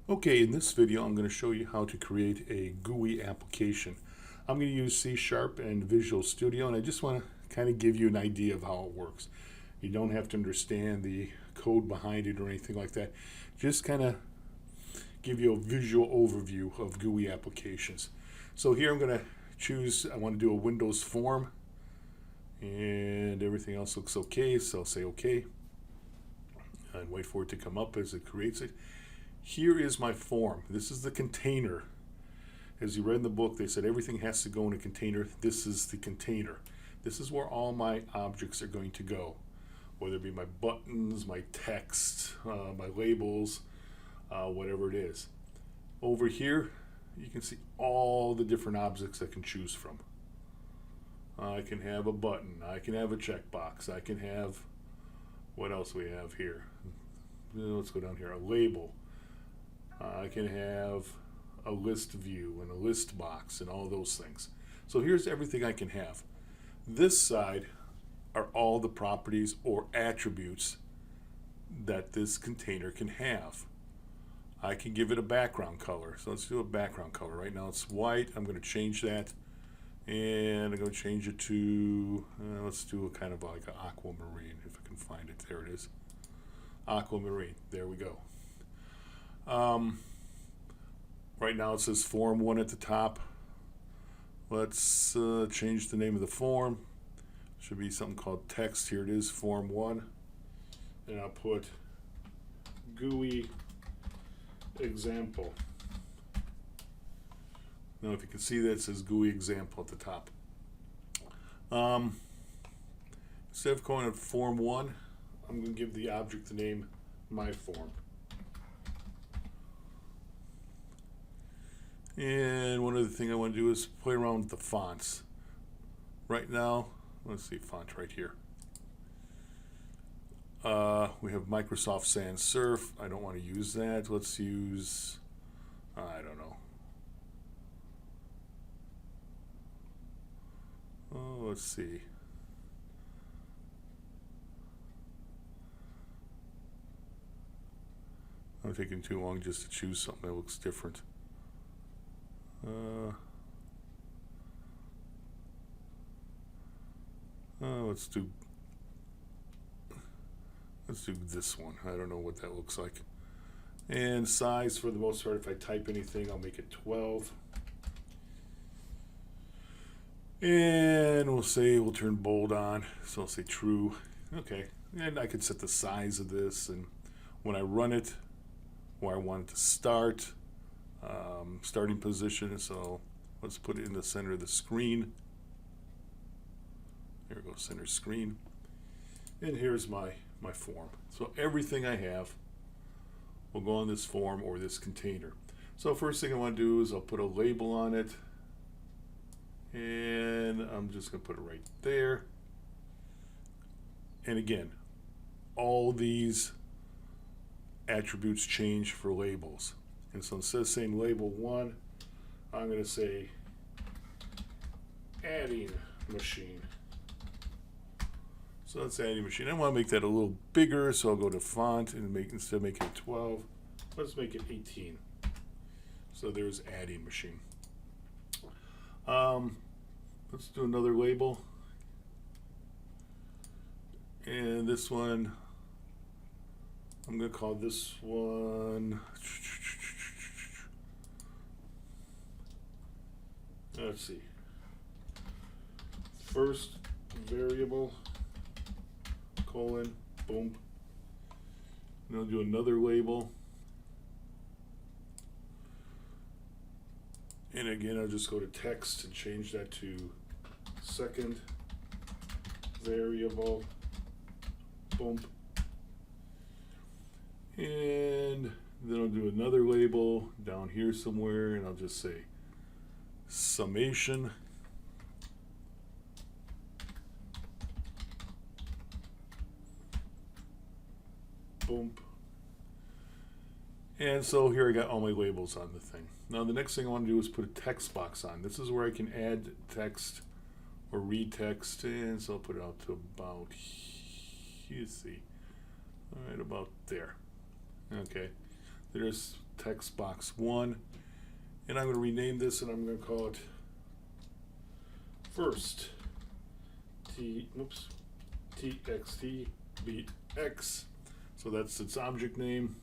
Okay, in this video I'm going to show you how to create a GUI application. I'm going to use C# and Visual Studio, and I just want to kind of give you an idea of how it works. You don't have to understand the code behind it or anything like that. Just kind of give you a visual overview of GUI applications. So here I'm going to choose, I want to do a Windows form, and everything else looks okay, so I'll say okay and wait for it to come up as it creates it. Here is my form. This is the container. As you read in the book, they said everything has to go in a container. This is the container. This is where all my objects are going to go, whether it be my buttons, my text, my labels, whatever it is. Over here, you can see all the different objects I can choose from. I can have a button. I can have a checkbox. I can have, what else we have here? Let's go down here. A label. I can have a list view and a list box and all those things. So here's everything I can have. This side are all the properties or attributes that this container can have. I can give it a background color. So let's do a background color. Right now it's white. I'm going to change that, and I'm going to change it to, let's do a kind of like an aquamarine if I can find it. There it is. Aquamarine. There we go. Right now it says form 1 at the top. Let's change the name of the form. Should be something called text. Here it is, form 1. And I'll put GUI Example. Now if you can see that, it says GUI Example at the top. Instead of calling it form 1, I'm going to give the object the name my form. And one other thing I want to do is play around with the fonts. Right now, let's see, font right here. We have Microsoft Sans Serif. I don't want to use that. Let's use, I don't know. Oh, let's see. I'm taking too long just to choose something that looks different. Let's do this one. I don't know what that looks like. And size, for the most part, if I type anything, I'll make it 12. And we'll turn bold on. So I'll say true. Okay. And I can set the size of this, and when I run it, where I want it to start, starting position. So let's put it in the center of the screen. There we go, center screen. And here's my form. So everything I have will go on this form or this container. So first thing I want to do is I'll put a label on it, and I'm just going to put it right there. And again, all these attributes change for labels. And so instead of saying label 1, I'm going to say adding machine. So that's adding machine. I want to make that a little bigger, so I'll go to font and instead of making it 12, let's make it 18. So there's adding machine. Let's do another label. And this one, I'm going to call this one, let's see, first variable, colon, boom. And I'll do another label. And again, I'll just go to text and change that to second variable, boom. And then I'll do another label down here somewhere, and I'll just say summation. Boom. And so here I got all my labels on the thing. Now the next thing I want to do is put a text box on. This is where I can add text or read text, and so I'll put it out to about, you see, all right, about there. Okay, there's text box 1, and I'm going to rename this, and I'm going to call it first txt beat x. So that's its object name.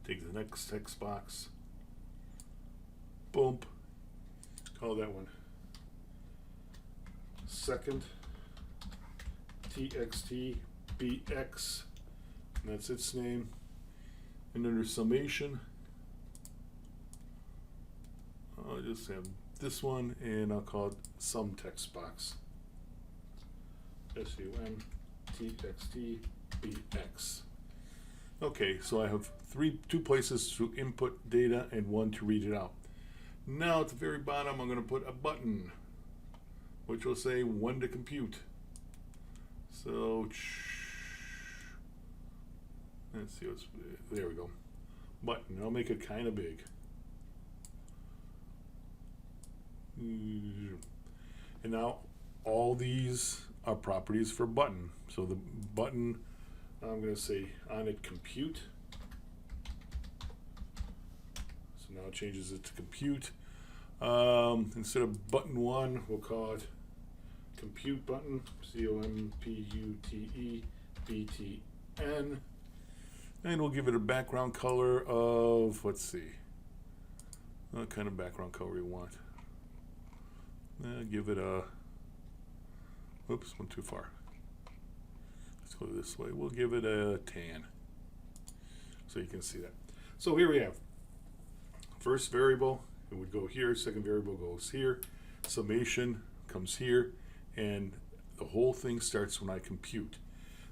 Take the next text box, boom, call that one second txt beat x, and that's its name. And under summation, I'll just have this one, and I'll call it sum text box. SUM TXT BX. Okay, so I have two places to input data and one to read it out. Now at the very bottom, I'm going to put a button, which will say when to compute. So let's see what's there. We go. Button. I'll make it kind of big. And now all these are properties for button. So the button, I'm going to say on it compute. So now it changes it to compute. Instead of button 1, we'll call it compute button. COMPUTEBTN. And we'll give it a background color of, let's see, what kind of background color we want. Give it a, whoops, went too far. Let's go this way. We'll give it a tan, so you can see that. So here we have first variable, it would go here, second variable goes here, summation comes here, and the whole thing starts when I compute.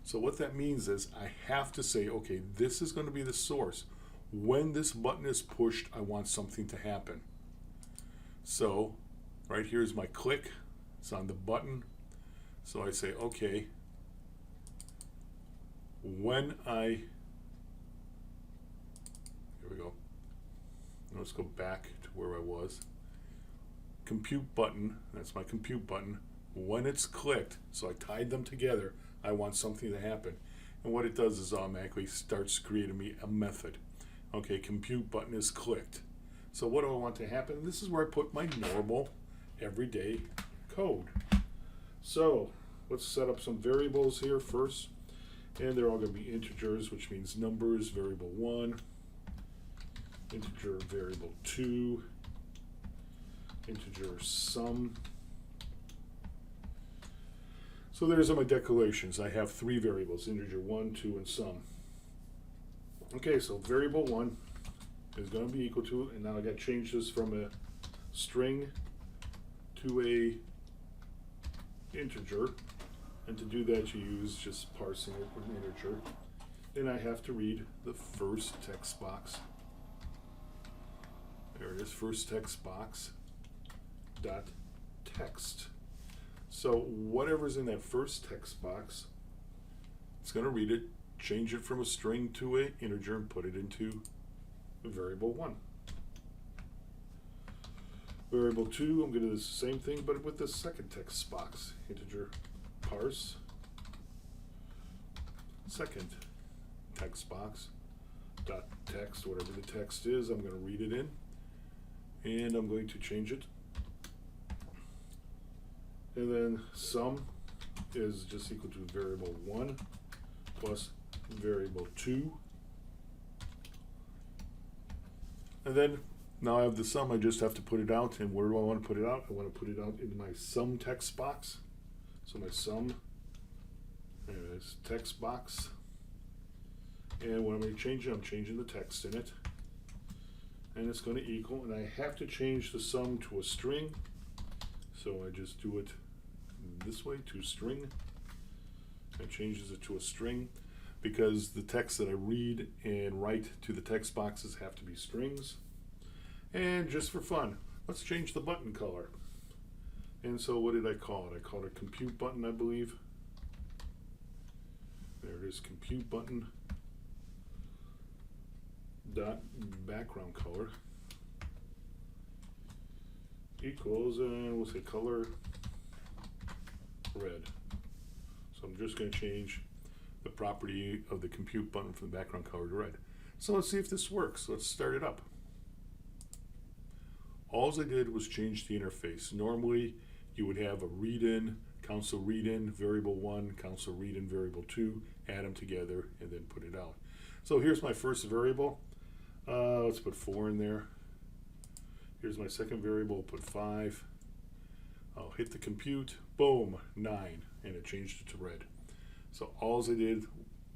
So what that means is I have to say, okay, this is going to be the source. When this button is pushed, I want something to happen. So right here is my click. It's on the button. So I say, okay, when here we go. Let's go back to where I was. Compute button, that's my compute button. When it's clicked, so I tied them together, I want something to happen. And what it does is automatically starts creating me a method. Okay, compute button is clicked. So what do I want to happen? This is where I put my normal, everyday code. So let's set up some variables here first. And they're all going to be integers, which means numbers, variable 1, integer variable 2, integer sum. So there's my declarations. I have 3 variables, integer 1, 2, and sum. Okay, so variable 1 is going to be equal to, and now I got to change this from a string to a integer. And to do that, you use just parsing it with an integer. Then I have to read the first text box. There it is, first text box dot text. So whatever's in that first text box, it's going to read it, change it from a string to an integer, and put it into variable 1. Variable 2, I'm going to do the same thing, but with the second text box, integer parse second text box dot text, whatever the text is, I'm going to read it in, and I'm going to change it. And then sum is just equal to variable 1 plus variable 2. And then now I have the sum, I just have to put it out. And where do I want to put it out? I want to put it out in my sum text box. So my sum, there it is, text box. And when I'm going to change it, I'm changing the text in it. And it's going to equal, and I have to change the sum to a string. So I just do it this way, to string. It changes it to a string because the text that I read and write to the text boxes have to be strings. And just for fun, let's change the button color. And so what did I call it? I called it compute button, I believe. There it is, compute button dot background color equals, and we'll say color red. So I'm just going to change the property of the compute button from the background color to red. So let's see if this works. Let's start it up. All I did was change the interface. Normally, you would have a read-in, console read-in, variable 1, console read-in, variable 2, add them together, and then put it out. So here's my first variable. Let's put 4 in there. Here's my second variable, put 5. I'll hit the compute, boom, 9, and it changed it to red. So all I did,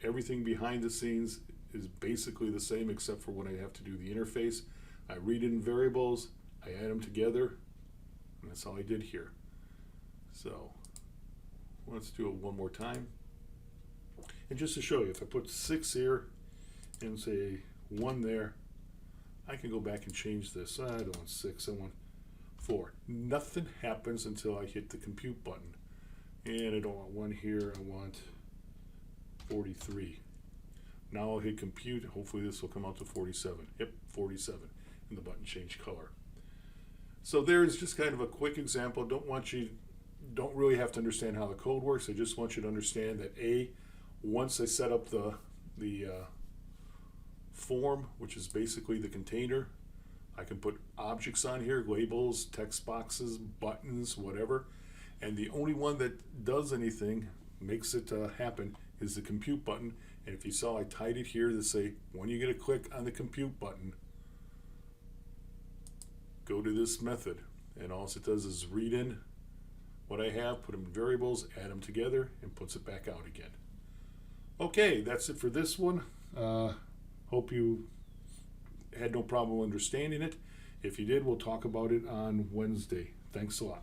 everything behind the scenes is basically the same except for when I have to do the interface. I read in variables, I add them together, and that's all I did here. So let's do it one more time. And just to show you, if I put 6 here and say 1 there, I can go back and change this. I don't want 6, I want 4. Nothing happens until I hit the compute button. And I don't want 1 here, I want 43. Now I'll hit compute, hopefully this will come out to 47. Yep, 47, and the button changed color. So there's just kind of a quick example. Don't really have to understand how the code works. I just want you to understand that once I set up the form, which is basically the container, I can put objects on here, labels, text boxes, buttons, whatever. And the only one that does anything, makes it happen, is the compute button. And if you saw, I tied it here to say, when you get a click on the compute button, go to this method. And all it does is read in what I have, put them in variables, add them together, and puts it back out again. Okay, that's it for this one. Hope you had no problem understanding it. If you did, we'll talk about it on Wednesday. Thanks a lot.